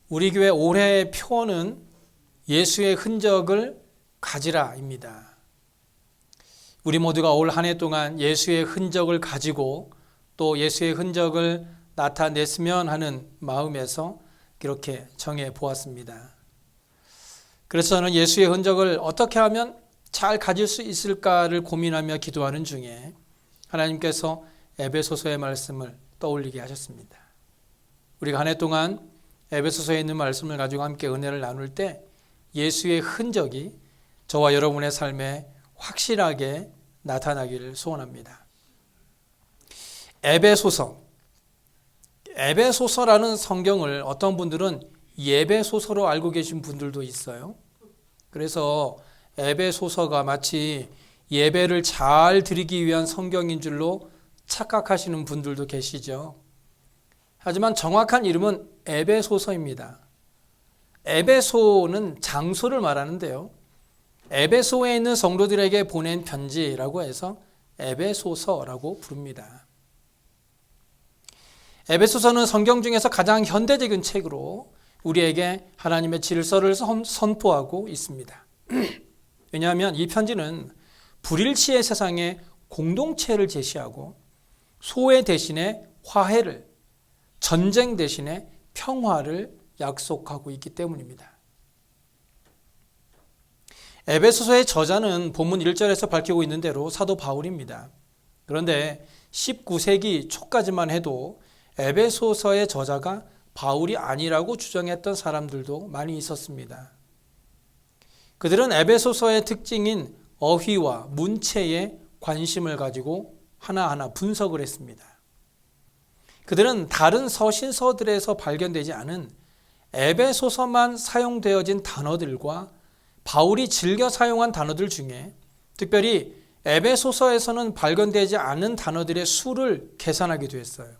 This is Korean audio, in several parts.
우리 교회 올해의 표어는 예수의 흔적을 가지라입니다. 우리 모두가 올 한 해 동안 예수의 흔적을 가지고 또 예수의 흔적을 나타냈으면 하는 마음에서 이렇게 정해 보았습니다. 그래서 저는 예수의 흔적을 어떻게 하면 잘 가질 수 있을까를 고민하며 기도하는 중에 하나님께서 에베소서의 말씀을 떠올리게 하셨습니다. 우리가 한 해 동안 에베소서에 있는 말씀을 가지고 함께 은혜를 나눌 때 예수의 흔적이 저와 여러분의 삶에 확실하게 나타나기를 소원합니다. 에베소서라는 성경을 어떤 분들은 예배소서로 알고 계신 분들도 있어요. 그래서 에베소서가 마치 예배를 잘 드리기 위한 성경인 줄로 착각하시는 분들도 계시죠. 하지만 정확한 이름은 에베소서입니다. 에베소는 장소를 말하는데요. 에베소에 있는 성도들에게 보낸 편지라고 해서 에베소서라고 부릅니다. 에베소서는 성경 중에서 가장 현대적인 책으로 우리에게 하나님의 질서를 선포하고 있습니다. 왜냐하면 이 편지는 불일치의 세상에 공동체를 제시하고 소외 대신에 화해를, 전쟁 대신에 평화를 약속하고 있기 때문입니다. 에베소서의 저자는 본문 1절에서 밝히고 있는 대로 사도 바울입니다. 그런데 19세기 초까지만 해도 에베소서의 저자가 바울이 아니라고 주장했던 사람들도 많이 있었습니다. 그들은 에베소서의 특징인 어휘와 문체에 관심을 가지고 하나하나 분석을 했습니다. 그들은 다른 서신서들에서 발견되지 않은 에베소서만 사용되어진 단어들과 바울이 즐겨 사용한 단어들 중에 특별히 에베소서에서는 발견되지 않은 단어들의 수를 계산하기도 했어요.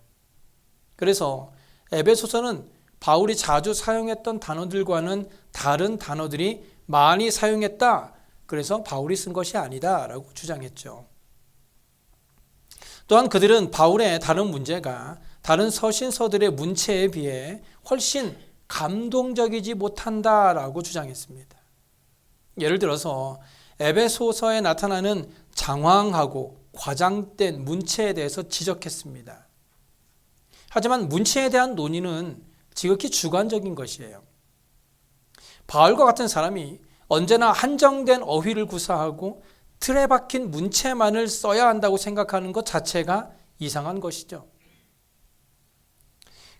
그래서 에베소서는 바울이 자주 사용했던 단어들과는 다른 단어들이 많이 사용했다. 그래서 바울이 쓴 것이 아니다 라고 주장했죠. 또한 그들은 바울의 다른 문제가 다른 서신서들의 문체에 비해 훨씬 감동적이지 못한다라고 주장했습니다. 예를 들어서 에베소서에 나타나는 장황하고 과장된 문체에 대해서 지적했습니다. 하지만 문체에 대한 논의는 지극히 주관적인 것이에요. 바울과 같은 사람이 언제나 한정된 어휘를 구사하고 틀에 박힌 문체만을 써야 한다고 생각하는 것 자체가 이상한 것이죠.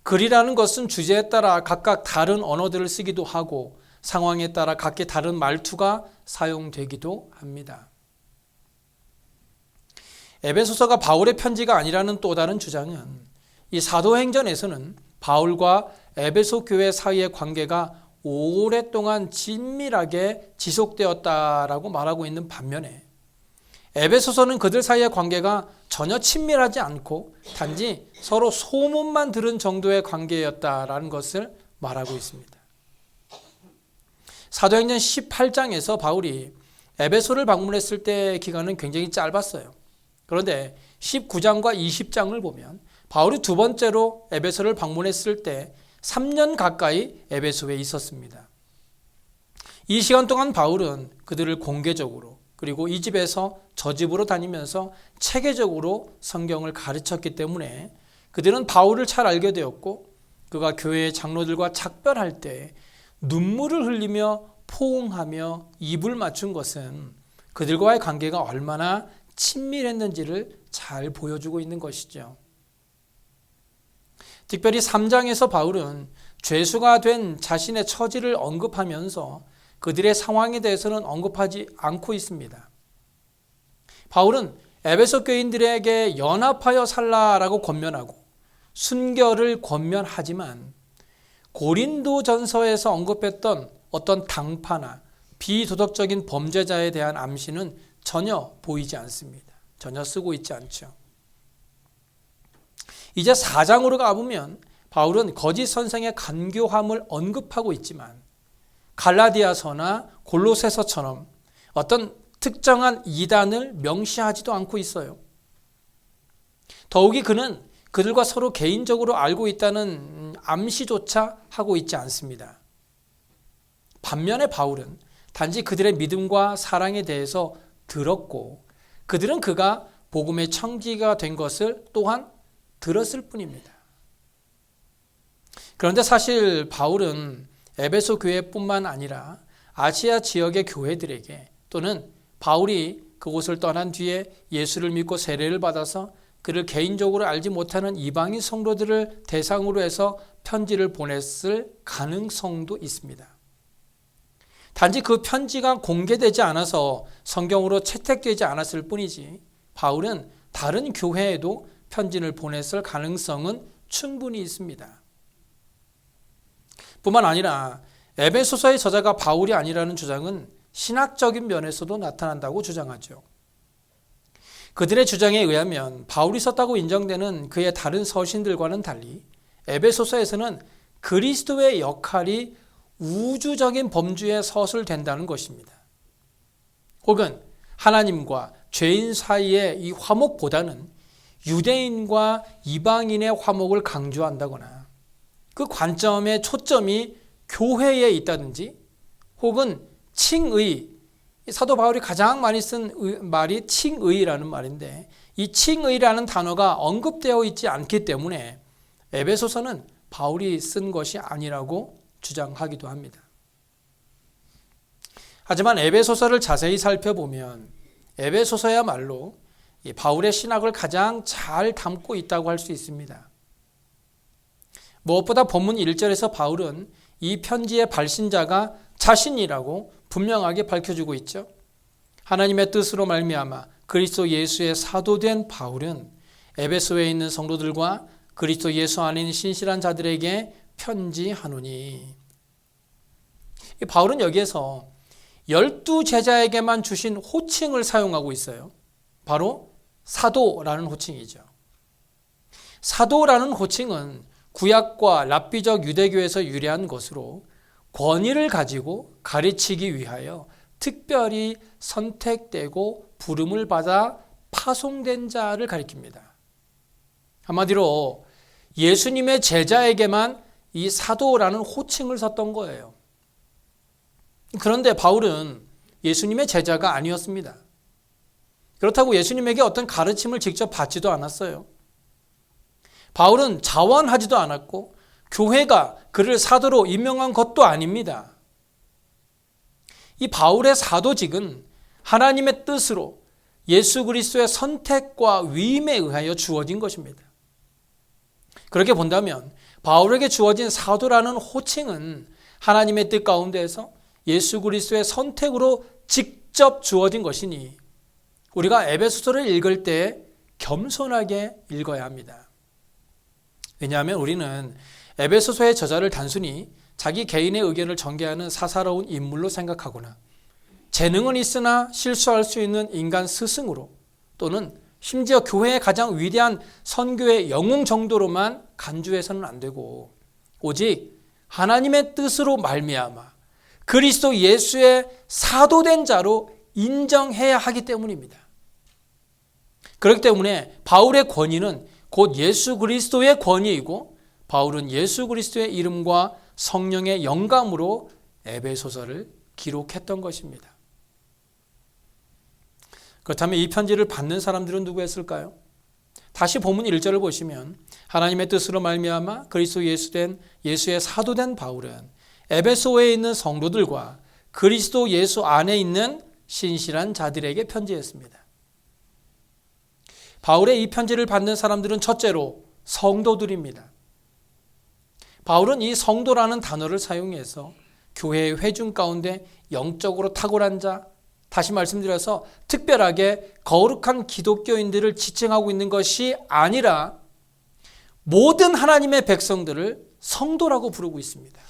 글이라는 것은 주제에 따라 각각 다른 언어들을 쓰기도 하고 상황에 따라 각기 다른 말투가 사용되기도 합니다. 에베소서가 바울의 편지가 아니라는 또 다른 주장은 이 사도행전에서는 바울과 에베소 교회 사이의 관계가 오랫동안 긴밀하게 지속되었다라고 말하고 있는 반면에 에베소서는 그들 사이의 관계가 전혀 친밀하지 않고 단지 서로 소문만 들은 정도의 관계였다라는 것을 말하고 있습니다. 사도행전 18장에서 바울이 에베소를 방문했을 때의 기간은 굉장히 짧았어요. 그런데 19장과 20장을 보면 바울이 두 번째로 에베소를 방문했을 때 3년 가까이 에베소에 있었습니다. 이 시간 동안 바울은 그들을 공개적으로 그리고 이 집에서 저 집으로 다니면서 체계적으로 성경을 가르쳤기 때문에 그들은 바울을 잘 알게 되었고 그가 교회의 장로들과 작별할 때 눈물을 흘리며 포옹하며 입을 맞춘 것은 그들과의 관계가 얼마나 친밀했는지를 잘 보여주고 있는 것이죠. 특별히 3장에서 바울은 죄수가 된 자신의 처지를 언급하면서 그들의 상황에 대해서는 언급하지 않고 있습니다. 바울은 에베소 교인들에게 연합하여 살라라고 권면하고 순결을 권면하지만 고린도전서에서 언급했던 어떤 당파나 비도덕적인 범죄자에 대한 암시는 전혀 보이지 않습니다. 전혀 쓰고 있지 않죠. 이제 4장으로 가보면 바울은 거짓 선생의 간교함을 언급하고 있지만 갈라디아서나 골로새서처럼 어떤 특정한 이단을 명시하지도 않고 있어요. 더욱이 그는 그들과 서로 개인적으로 알고 있다는 암시조차 하고 있지 않습니다. 반면에 바울은 단지 그들의 믿음과 사랑에 대해서 들었고 그들은 그가 복음의 청지기가 된 것을 또한 들었을 뿐입니다. 그런데 사실 바울은 에베소 교회뿐만 아니라 아시아 지역의 교회들에게 또는 바울이 그곳을 떠난 뒤에 예수를 믿고 세례를 받아서 그를 개인적으로 알지 못하는 이방인 성도들을 대상으로 해서 편지를 보냈을 가능성도 있습니다. 단지 그 편지가 공개되지 않아서 성경으로 채택되지 않았을 뿐이지 바울은 다른 교회에도 편지를 보냈을 가능성은 충분히 있습니다. 뿐만 아니라 에베소서의 저자가 바울이 아니라는 주장은 신학적인 면에서도 나타난다고 주장하죠. 그들의 주장에 의하면 바울이 썼다고 인정되는 그의 다른 서신들과는 달리 에베소서에서는 그리스도의 역할이 우주적인 범주에 서술된다는 것입니다. 혹은 하나님과 죄인 사이의 이 화목보다는 유대인과 이방인의 화목을 강조한다거나 그 관점의 초점이 교회에 있다든지 혹은 칭의, 사도 바울이 가장 많이 쓴 말이 칭의라는 말인데 이 칭의라는 단어가 언급되어 있지 않기 때문에 에베소서는 바울이 쓴 것이 아니라고 주장하기도 합니다. 하지만 에베소서를 자세히 살펴보면 에베소서야말로 바울의 신학을 가장 잘 담고 있다고 할 수 있습니다. 무엇보다 본문 1절에서 바울은 이 편지의 발신자가 자신이라고 분명하게 밝혀주고 있죠. 하나님의 뜻으로 말미암아 그리스도 예수의 사도된 바울은 에베소에 있는 성도들과 그리스도 예수 안에 있는 신실한 자들에게 편지하노니. 바울은 여기에서 12제자에게만 주신 호칭을 사용하고 있어요. 바로 사도라는 호칭이죠. 사도라는 호칭은 구약과 랍비적 유대교에서 유래한 것으로 권위를 가지고 가르치기 위하여 특별히 선택되고 부름을 받아 파송된 자를 가리킵니다. 한마디로 예수님의 제자에게만 이 사도라는 호칭을 썼던 거예요. 그런데 바울은 예수님의 제자가 아니었습니다. 그렇다고 예수님에게 어떤 가르침을 직접 받지도 않았어요. 바울은 자원하지도 않았고 교회가 그를 사도로 임명한 것도 아닙니다. 이 바울의 사도직은 하나님의 뜻으로 예수 그리스도의 선택과 위임에 의하여 주어진 것입니다. 그렇게 본다면 바울에게 주어진 사도라는 호칭은 하나님의 뜻 가운데에서 예수 그리스도의 선택으로 직접 주어진 것이니 우리가 에베소서를 읽을 때 겸손하게 읽어야 합니다. 왜냐하면 우리는 에베소서의 저자를 단순히 자기 개인의 의견을 전개하는 사사로운 인물로 생각하거나 재능은 있으나 실수할 수 있는 인간 스승으로 또는 심지어 교회의 가장 위대한 선교의 영웅 정도로만 간주해서는 안 되고 오직 하나님의 뜻으로 말미암아 그리스도 예수의 사도된 자로 인정해야 하기 때문입니다. 그렇기 때문에 바울의 권위는 곧 예수 그리스도의 권위이고 바울은 예수 그리스도의 이름과 성령의 영감으로 에베소서를 기록했던 것입니다. 그렇다면 이 편지를 받는 사람들은 누구였을까요? 다시 본문 1절을 보시면 하나님의 뜻으로 말미암아 그리스도 예수의 사도된 바울은 에베소에 있는 성도들과 그리스도 예수 안에 있는 신실한 자들에게 편지했습니다. 바울의 이 편지를 받는 사람들은 첫째로 성도들입니다. 바울은 이 성도라는 단어를 사용해서 교회의 회중 가운데 영적으로 탁월한 자, 다시 말씀드려서 특별하게 거룩한 기독교인들을 지칭하고 있는 것이 아니라 모든 하나님의 백성들을 성도라고 부르고 있습니다.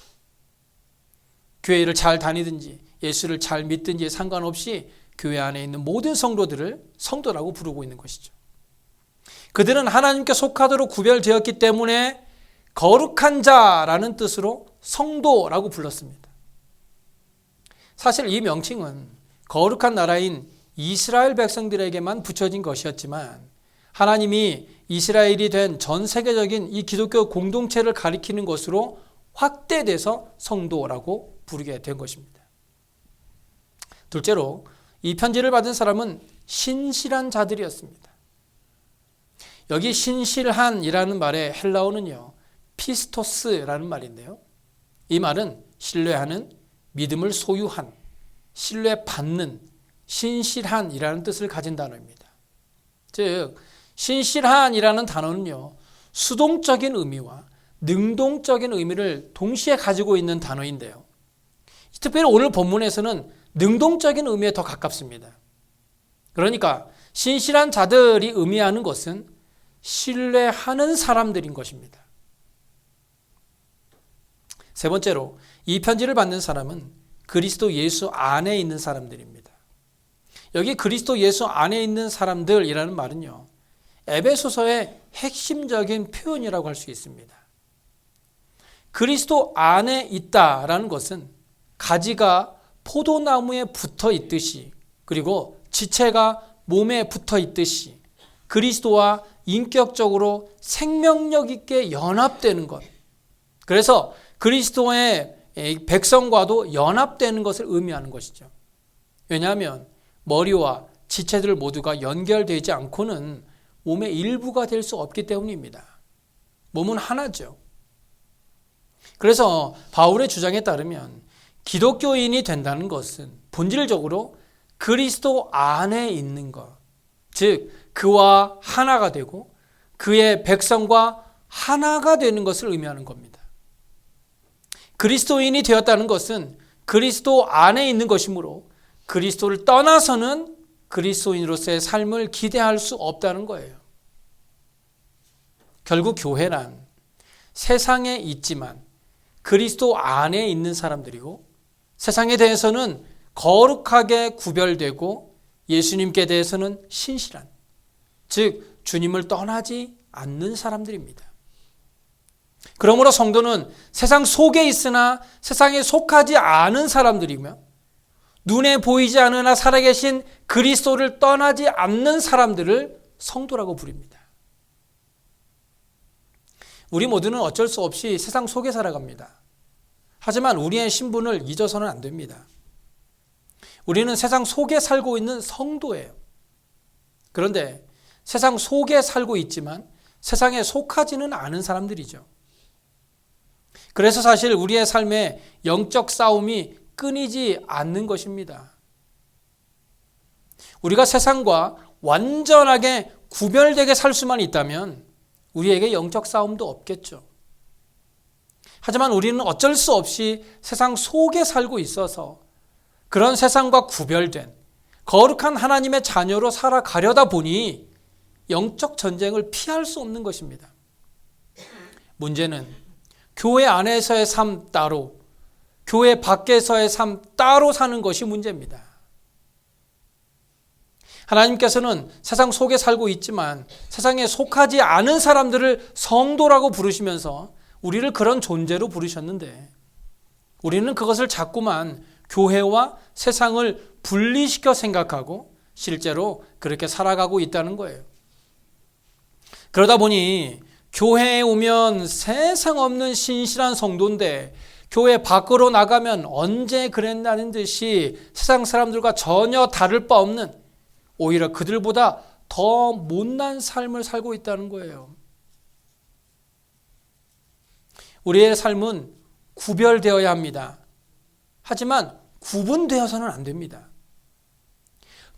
교회를 잘 다니든지 예수를 잘 믿든지 상관없이 교회 안에 있는 모든 성도들을 성도라고 부르고 있는 것이죠. 그들은 하나님께 속하도록 구별되었기 때문에 거룩한 자라는 뜻으로 성도라고 불렀습니다. 사실 이 명칭은 거룩한 나라인 이스라엘 백성들에게만 붙여진 것이었지만 하나님이 이스라엘이 된 전 세계적인 이 기독교 공동체를 가리키는 것으로 확대돼서 성도라고 부르게 된 것입니다. 둘째로 이 편지를 받은 사람은 신실한 자들이었습니다. 여기 신실한이라는 말의 헬라어는요, 피스토스라는 말인데요. 이 말은 신뢰하는, 믿음을 소유한, 신뢰받는, 신실한이라는 뜻을 가진 단어입니다. 즉 신실한이라는 단어는요, 수동적인 의미와 능동적인 의미를 동시에 가지고 있는 단어인데요. 특별히 오늘 본문에서는 능동적인 의미에 더 가깝습니다. 그러니까 신실한 자들이 의미하는 것은 신뢰하는 사람들인 것입니다. 세 번째로 이 편지를 받는 사람은 그리스도 예수 안에 있는 사람들입니다. 여기 그리스도 예수 안에 있는 사람들이라는 말은요, 에베소서의 핵심적인 표현이라고 할 수 있습니다. 그리스도 안에 있다라는 것은 가지가 포도나무에 붙어 있듯이, 그리고 지체가 몸에 붙어 있듯이 그리스도와 인격적으로 생명력 있게 연합되는 것, 그래서 그리스도의 백성과도 연합되는 것을 의미하는 것이죠. 왜냐하면 머리와 지체들 모두가 연결되지 않고는 몸의 일부가 될 수 없기 때문입니다. 몸은 하나죠. 그래서 바울의 주장에 따르면 기독교인이 된다는 것은 본질적으로 그리스도 안에 있는 것, 즉 그와 하나가 되고 그의 백성과 하나가 되는 것을 의미하는 겁니다. 그리스도인이 되었다는 것은 그리스도 안에 있는 것이므로 그리스도를 떠나서는 그리스도인으로서의 삶을 기대할 수 없다는 거예요. 결국 교회란 세상에 있지만 그리스도 안에 있는 사람들이고, 세상에 대해서는 거룩하게 구별되고 예수님께 대해서는 신실한, 즉 주님을 떠나지 않는 사람들입니다. 그러므로 성도는 세상 속에 있으나 세상에 속하지 않은 사람들이며, 눈에 보이지 않으나 살아계신 그리스도를 떠나지 않는 사람들을 성도라고 부릅니다. 우리 모두는 어쩔 수 없이 세상 속에 살아갑니다. 하지만 우리의 신분을 잊어서는 안 됩니다. 우리는 세상 속에 살고 있는 성도예요. 그런데 세상 속에 살고 있지만 세상에 속하지는 않은 사람들이죠. 그래서 사실 우리의 삶에 영적 싸움이 끊이지 않는 것입니다. 우리가 세상과 완전하게 구별되게 살 수만 있다면 우리에게 영적 싸움도 없겠죠. 하지만 우리는 어쩔 수 없이 세상 속에 살고 있어서 그런 세상과 구별된 거룩한 하나님의 자녀로 살아가려다 보니 영적 전쟁을 피할 수 없는 것입니다. 문제는 교회 안에서의 삶 따로, 교회 밖에서의 삶 따로 사는 것이 문제입니다. 하나님께서는 세상 속에 살고 있지만 세상에 속하지 않은 사람들을 성도라고 부르시면서 우리를 그런 존재로 부르셨는데, 우리는 그것을 자꾸만 교회와 세상을 분리시켜 생각하고 실제로 그렇게 살아가고 있다는 거예요. 그러다 보니 교회에 오면 세상 없는 신실한 성도인데 교회 밖으로 나가면 언제 그랬다는 듯이 세상 사람들과 전혀 다를 바 없는, 오히려 그들보다 더 못난 삶을 살고 있다는 거예요. 우리의 삶은 구별되어야 합니다. 하지만 구분되어서는 안 됩니다.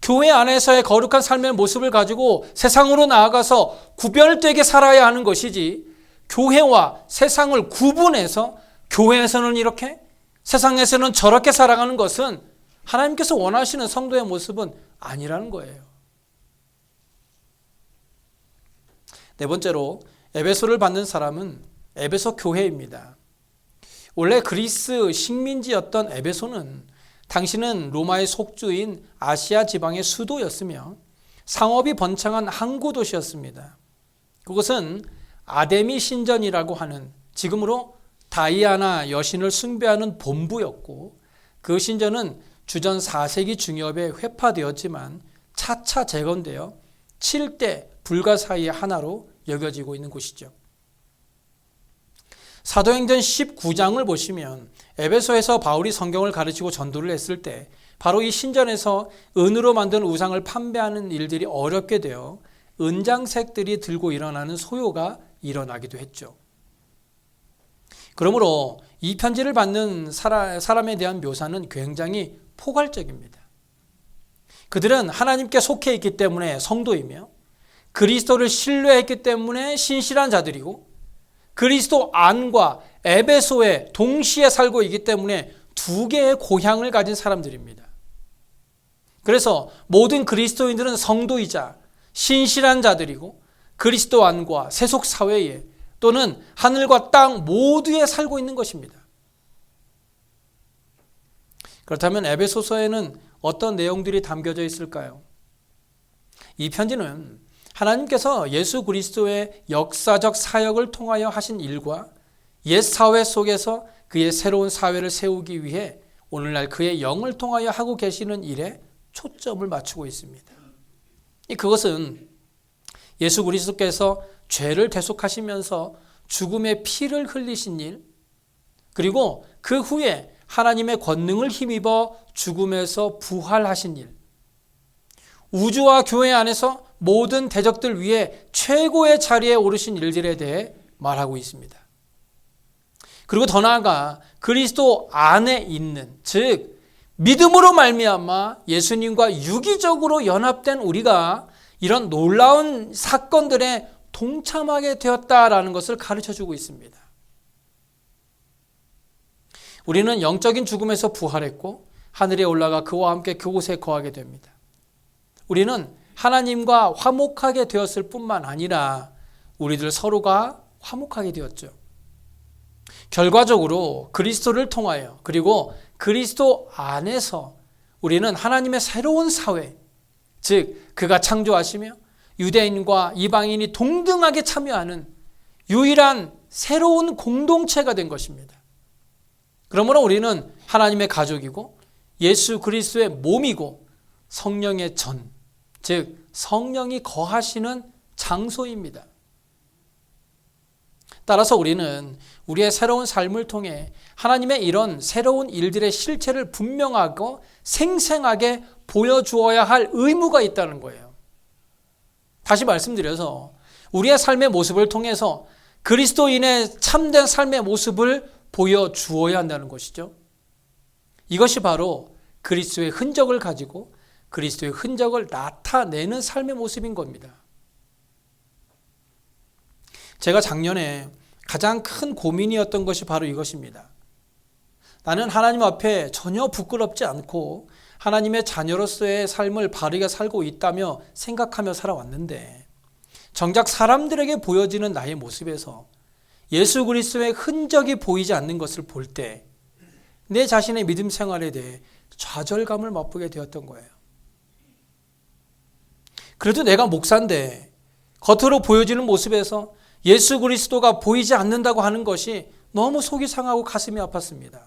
교회 안에서의 거룩한 삶의 모습을 가지고 세상으로 나아가서 구별되게 살아야 하는 것이지, 교회와 세상을 구분해서 교회에서는 이렇게, 세상에서는 저렇게 살아가는 것은 하나님께서 원하시는 성도의 모습은 아니라는 거예요. 네 번째로 에베소를 받는 사람은 에베소 교회입니다. 원래 그리스 식민지였던 에베소는 당시는 로마의 속주인 아시아 지방의 수도였으며 상업이 번창한 항구 도시였습니다. 그것은 아데미 신전이라고 하는, 지금으로 다이아나 여신을 숭배하는 본부였고, 그 신전은 주전 4세기 중엽에 회파되었지만 차차 재건되어 7대 불가사의의 하나로 여겨지고 있는 곳이죠. 사도행전 19장을 보시면 에베소에서 바울이 성경을 가르치고 전도를 했을 때 바로 이 신전에서 은으로 만든 우상을 판매하는 일들이 어렵게 되어 은장색들이 들고 일어나는 소요가 일어나기도 했죠. 그러므로 이 편지를 받는 사람에 대한 묘사는 굉장히 포괄적입니다. 그들은 하나님께 속해 있기 때문에 성도이며 그리스도를 신뢰했기 때문에 신실한 자들이고 그리스도 안과 에베소에 동시에 살고 있기 때문에 두 개의 고향을 가진 사람들입니다. 그래서 모든 그리스도인들은 성도이자 신실한 자들이고 그리스도 안과 세속 사회에 또는 하늘과 땅 모두에 살고 있는 것입니다. 그렇다면 에베소서에는 어떤 내용들이 담겨져 있을까요? 이 편지는 하나님께서 예수 그리스도의 역사적 사역을 통하여 하신 일과 옛 사회 속에서 그의 새로운 사회를 세우기 위해 오늘날 그의 영을 통하여 하고 계시는 일에 초점을 맞추고 있습니다. 그것은 예수 그리스도께서 죄를 대속하시면서 죽음의 피를 흘리신 일, 그리고 그 후에 하나님의 권능을 힘입어 죽음에서 부활하신 일, 우주와 교회 안에서 모든 대적들 위에 최고의 자리에 오르신 일들에 대해 말하고 있습니다. 그리고 더 나아가 그리스도 안에 있는, 즉 믿음으로 말미암아 예수님과 유기적으로 연합된 우리가 이런 놀라운 사건들에 동참하게 되었다라는 것을 가르쳐주고 있습니다. 우리는 영적인 죽음에서 부활했고 하늘에 올라가 그와 함께 그곳에 거하게 됩니다. 우리는 하나님과 화목하게 되었을 뿐만 아니라 우리들 서로가 화목하게 되었죠. 결과적으로 그리스도를 통하여 그리고 그리스도 안에서 우리는 하나님의 새로운 사회, 즉 그가 창조하시며 유대인과 이방인이 동등하게 참여하는 유일한 새로운 공동체가 된 것입니다. 그러므로 우리는 하나님의 가족이고 예수 그리스도의 몸이고 성령의 전, 즉 성령이 거하시는 장소입니다. 따라서 우리는 우리의 새로운 삶을 통해 하나님의 이런 새로운 일들의 실체를 분명하고 생생하게 보여주어야 할 의무가 있다는 거예요. 다시 말씀드려서 우리의 삶의 모습을 통해서 그리스도인의 참된 삶의 모습을 보여주어야 한다는 것이죠. 이것이 바로 그리스도의 흔적을 가지고 그리스도의 흔적을 나타내는 삶의 모습인 겁니다. 제가 작년에 가장 큰 고민이었던 것이 바로 이것입니다. 나는 하나님 앞에 전혀 부끄럽지 않고 하나님의 자녀로서의 삶을 바르게 살고 있다며 생각하며 살아왔는데 정작 사람들에게 보여지는 나의 모습에서 예수 그리스도의 흔적이 보이지 않는 것을 볼 때 내 자신의 믿음 생활에 대해 좌절감을 맛보게 되었던 거예요. 그래도 내가 목사인데 겉으로 보여지는 모습에서 예수 그리스도가 보이지 않는다고 하는 것이 너무 속이 상하고 가슴이 아팠습니다.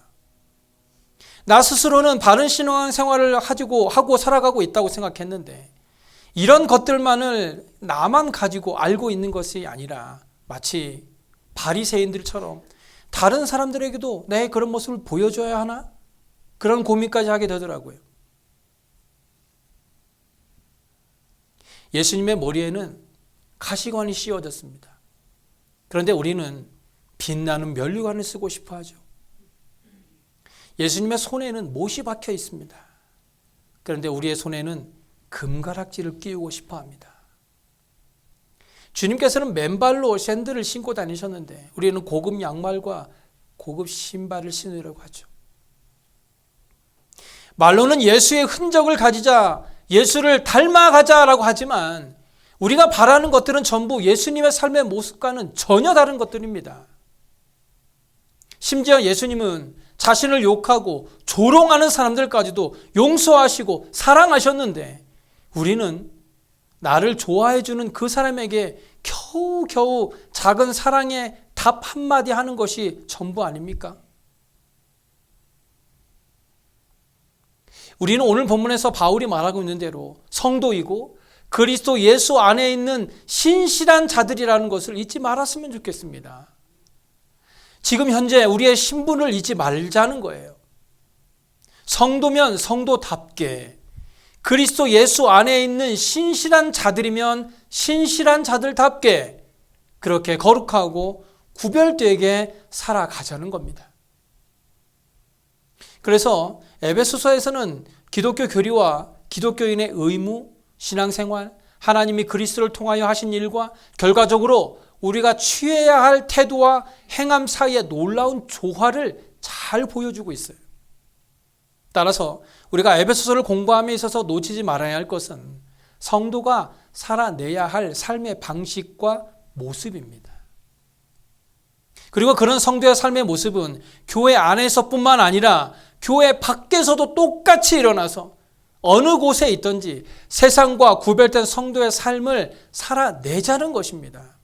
나 스스로는 바른 신앙생활을 하고 살아가고 있다고 생각했는데 이런 것들만을 나만 가지고 알고 있는 것이 아니라 마치 바리새인들처럼 다른 사람들에게도 내 그런 모습을 보여줘야 하나? 그런 고민까지 하게 되더라고요. 예수님의 머리에는 가시관이 씌워졌습니다. 그런데 우리는 빛나는 면류관을 쓰고 싶어 하죠. 예수님의 손에는 못이 박혀 있습니다. 그런데 우리의 손에는 금가락지를 끼우고 싶어 합니다. 주님께서는 맨발로 샌들을 신고 다니셨는데 우리는 고급 양말과 고급 신발을 신으려고 하죠. 말로는 예수의 흔적을 가지자, 예수를 닮아가자라고 하지만 우리가 바라는 것들은 전부 예수님의 삶의 모습과는 전혀 다른 것들입니다. 심지어 예수님은 자신을 욕하고 조롱하는 사람들까지도 용서하시고 사랑하셨는데 우리는 나를 좋아해 주는 그 사람에게 겨우겨우 작은 사랑의 답 한마디 하는 것이 전부 아닙니까? 우리는 오늘 본문에서 바울이 말하고 있는 대로 성도이고 그리스도 예수 안에 있는 신실한 자들이라는 것을 잊지 말았으면 좋겠습니다. 지금 현재 우리의 신분을 잊지 말자는 거예요. 성도면 성도답게, 그리스도 예수 안에 있는 신실한 자들이면 신실한 자들답게 그렇게 거룩하고 구별되게 살아가자는 겁니다. 그래서 에베소서에서는 기독교 교리와 기독교인의 의무, 신앙생활, 하나님이 그리스도를 통하여 하신 일과 결과적으로 우리가 취해야 할 태도와 행함 사이의 놀라운 조화를 잘 보여주고 있어요. 따라서 우리가 에베소서를 공부함에 있어서 놓치지 말아야 할 것은 성도가 살아내야 할 삶의 방식과 모습입니다. 그리고 그런 성도의 삶의 모습은 교회 안에서뿐만 아니라 교회 밖에서도 똑같이 일어나서 어느 곳에 있든지 세상과 구별된 성도의 삶을 살아내자는 것입니다.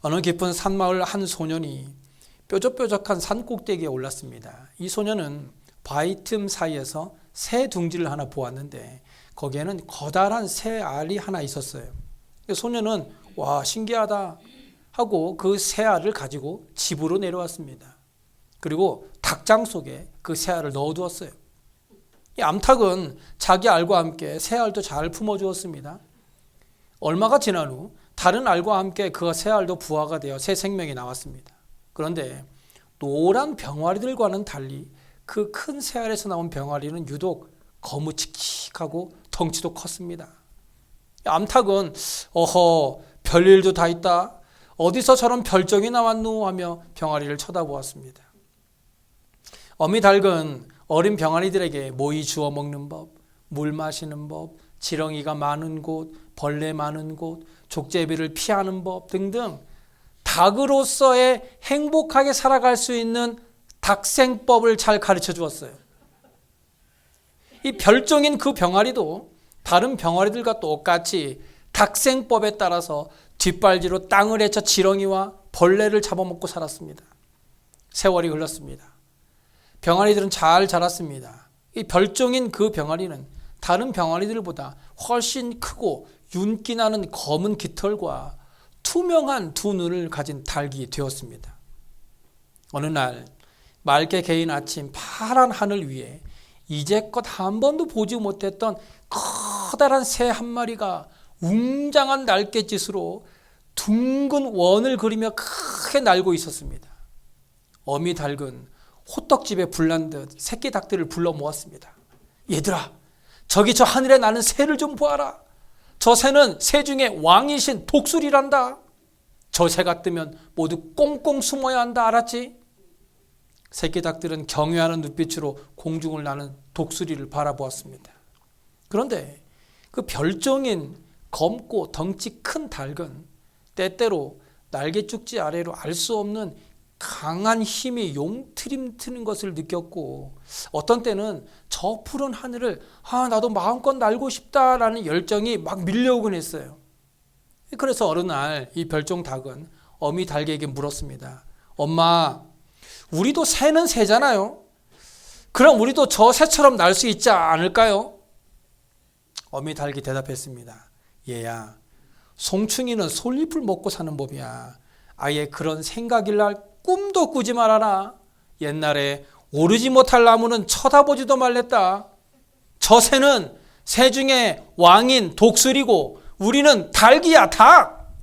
어느 깊은 산마을 한 소년이 뾰족뾰족한 산꼭대기에 올랐습니다. 이 소년은 바위 틈 사이에서 새 둥지를 하나 보았는데 거기에는 커다란 새 알이 하나 있었어요. 소년은 와, 신기하다 하고 그 새 알을 가지고 집으로 내려왔습니다. 그리고 닭장 속에 그 새 알을 넣어두었어요. 이 암탉은 자기 알과 함께 새 알도 잘 품어주었습니다. 얼마가 지난 후 다른 알과 함께 그 새 알도 부화가 되어 새 생명이 나왔습니다. 그런데 노란 병아리들과는 달리 그 큰 새 알에서 나온 병아리는 유독 거무칙칙하고 덩치도 컸습니다. 암탉은 어허, 별일도 다 있다. 어디서 저런 별종이 나왔노 하며 병아리를 쳐다보았습니다. 어미 닭은 어린 병아리들에게 모이 주워 먹는 법, 물 마시는 법, 지렁이가 많은 곳, 벌레 많은 곳, 족제비를 피하는 법 등등 닭으로서의 행복하게 살아갈 수 있는 닭생법을 잘 가르쳐 주었어요. 이 별종인 그 병아리도 다른 병아리들과 똑같이 닭생법에 따라서 뒷발질로 땅을 헤쳐 지렁이와 벌레를 잡아먹고 살았습니다. 세월이 흘렀습니다. 병아리들은 잘 자랐습니다. 이 별종인 그 병아리는 다른 병아리들보다 훨씬 크고 윤기 나는 검은 깃털과 투명한 두 눈을 가진 닭이 되었습니다. 어느 날 맑게 개인 아침 파란 하늘 위에 이제껏 한 번도 보지 못했던 커다란 새 한 마리가 웅장한 날갯짓으로 둥근 원을 그리며 크게 날고 있었습니다. 어미 닭은 호떡집에 불난 듯 새끼 닭들을 불러 모았습니다. 얘들아, 저기 저 하늘에 나는 새를 좀 보아라. 저 새는 새 중에 왕이신 독수리란다. 저 새가 뜨면 모두 꽁꽁 숨어야 한다. 알았지? 새끼 닭들은 경외하는 눈빛으로 공중을 나는 독수리를 바라보았습니다. 그런데 그 별종인 검고 덩치 큰 닭은 때때로 날개죽지 아래로 알 수 없는 강한 힘이 용트림트는 것을 느꼈고 어떤 때는 저 푸른 하늘을 나도 마음껏 날고 싶다라는 열정이 막 밀려오곤 했어요. 그래서 어느 날 이 별종 닭은 어미 닭에게 물었습니다. 엄마, 우리도 새는 새잖아요. 그럼 우리도 저 새처럼 날 수 있지 않을까요? 어미 닭이 대답했습니다. 얘야, 송충이는 솔잎을 먹고 사는 법이야. 아예 그런 생각일날 꿈도 꾸지 말아라. 옛날에 오르지 못할 나무는 쳐다보지도 말랬다. 저 새는 새 중에 왕인 독수리고 우리는 닭이야, 닭.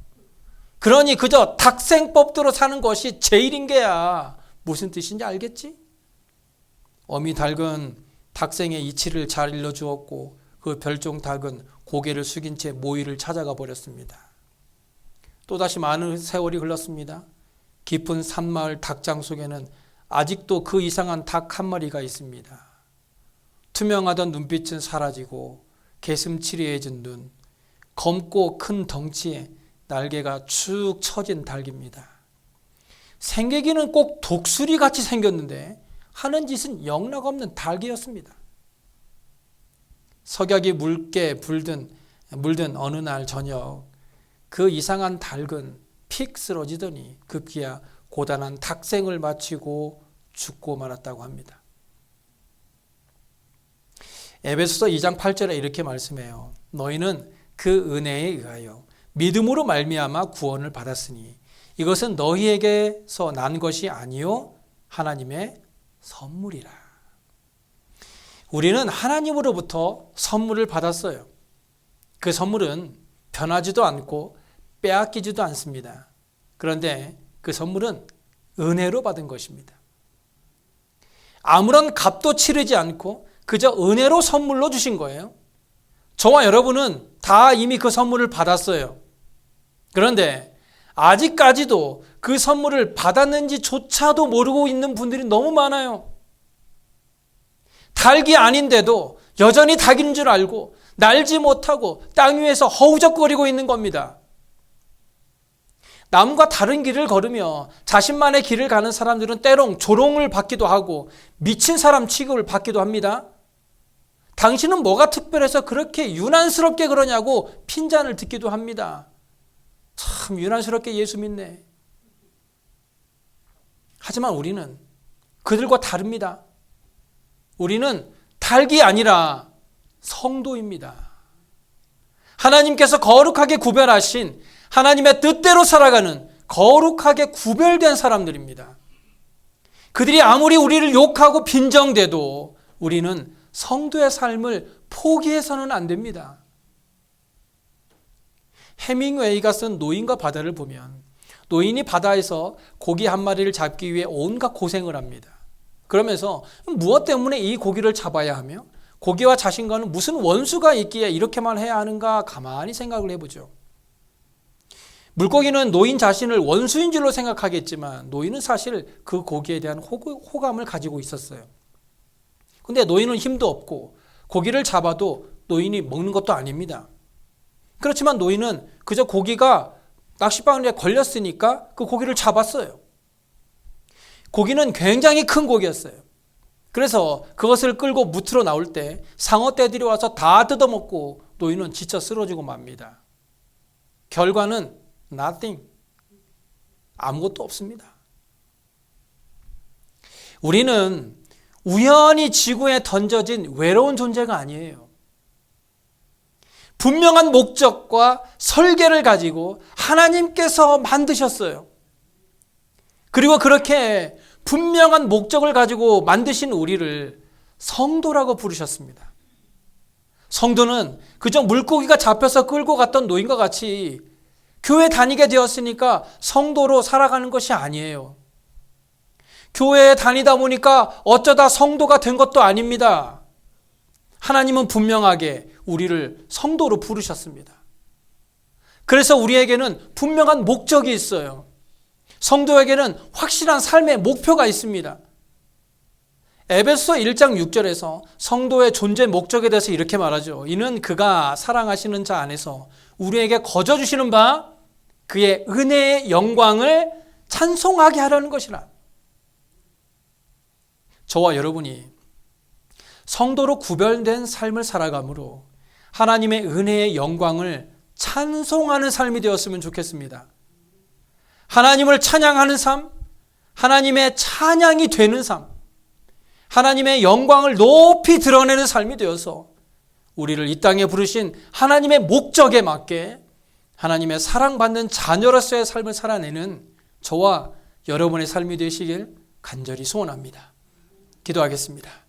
그러니 그저 닭생법대로 사는 것이 제일인 게야. 무슨 뜻인지 알겠지? 어미 닭은 닭생의 이치를 잘 일러주었고 그 별종 닭은 고개를 숙인 채 모이를 찾아가 버렸습니다. 또다시 많은 세월이 흘렀습니다. 깊은 산마을 닭장 속에는 아직도 그 이상한 닭 한 마리가 있습니다. 투명하던 눈빛은 사라지고 개슴츠레해진 눈, 검고 큰 덩치에 날개가 축 처진 닭입니다. 생기기는 꼭 독수리같이 생겼는데 하는 짓은 영락없는 닭이었습니다. 석약이 묽게 물든 어느 날 저녁 그 이상한 닭은 픽 쓰러지더니 급기야 고단한 닭생을 마치고 죽고 말았다고 합니다. 에베소서 2장 8절에 이렇게 말씀해요. 너희는 그 은혜에 의하여 믿음으로 말미암아 구원을 받았으니 이것은 너희에게서 난 것이 아니요 하나님의 선물이라. 우리는 하나님으로부터 선물을 받았어요. 그 선물은 변하지도 않고 빼앗기지도 않습니다. 그런데 그 선물은 은혜로 받은 것입니다. 아무런 값도 치르지 않고 그저 은혜로 선물로 주신 거예요. 저와 여러분은 다 이미 그 선물을 받았어요. 그런데 아직까지도 그 선물을 받았는지조차도 모르고 있는 분들이 너무 많아요. 닭이 아닌데도 여전히 닭인 줄 알고 날지 못하고 땅 위에서 허우적거리고 있는 겁니다. 남과 다른 길을 걸으며 자신만의 길을 가는 사람들은 때론 조롱을 받기도 하고 미친 사람 취급을 받기도 합니다. 당신은 뭐가 특별해서 그렇게 유난스럽게 그러냐고 핀잔을 듣기도 합니다. 참 유난스럽게 예수 믿네. 하지만 우리는 그들과 다릅니다. 우리는 닭이 아니라 성도입니다. 하나님께서 거룩하게 구별하신 하나님의 뜻대로 살아가는 거룩하게 구별된 사람들입니다. 그들이 아무리 우리를 욕하고 빈정대도 우리는 성도의 삶을 포기해서는 안 됩니다. 해밍웨이가 쓴 노인과 바다를 보면 노인이 바다에서 고기 한 마리를 잡기 위해 온갖 고생을 합니다. 그러면서 무엇 때문에 이 고기를 잡아야 하며 고기와 자신과는 무슨 원수가 있기에 이렇게만 해야 하는가 가만히 생각을 해보죠. 물고기는 노인 자신을 원수인 줄로 생각하겠지만 노인은 사실 그 고기에 대한 호감을 가지고 있었어요. 근데 노인은 힘도 없고 고기를 잡아도 노인이 먹는 것도 아닙니다. 그렇지만 노인은 그저 고기가 낚싯바늘에 걸렸으니까 그 고기를 잡았어요. 고기는 굉장히 큰 고기였어요. 그래서 그것을 끌고 무트로 나올 때 상어떼들이 와서 다 뜯어먹고 노인은 지쳐 쓰러지고 맙니다. 결과는 nothing. 아무것도 없습니다. 우리는 우연히 지구에 던져진 외로운 존재가 아니에요. 분명한 목적과 설계를 가지고 하나님께서 만드셨어요. 그리고 그렇게 분명한 목적을 가지고 만드신 우리를 성도라고 부르셨습니다. 성도는 그저 물고기가 잡혀서 끌고 갔던 노인과 같이 교회 다니게 되었으니까 성도로 살아가는 것이 아니에요. 교회에 다니다 보니까 어쩌다 성도가 된 것도 아닙니다. 하나님은 분명하게 우리를 성도로 부르셨습니다. 그래서 우리에게는 분명한 목적이 있어요. 성도에게는 확실한 삶의 목표가 있습니다. 에베소서 1장 6절에서 성도의 존재 목적에 대해서 이렇게 말하죠. 이는 그가 사랑하시는 자 안에서 우리에게 거저 주시는 바 그의 은혜의 영광을 찬송하게 하려는 것이라. 저와 여러분이 성도로 구별된 삶을 살아감으로 하나님의 은혜의 영광을 찬송하는 삶이 되었으면 좋겠습니다. 하나님을 찬양하는 삶, 하나님의 찬양이 되는 삶, 하나님의 영광을 높이 드러내는 삶이 되어서 우리를 이 땅에 부르신 하나님의 목적에 맞게 하나님의 사랑받는 자녀로서의 삶을 살아내는 저와 여러분의 삶이 되시길 간절히 소원합니다. 기도하겠습니다.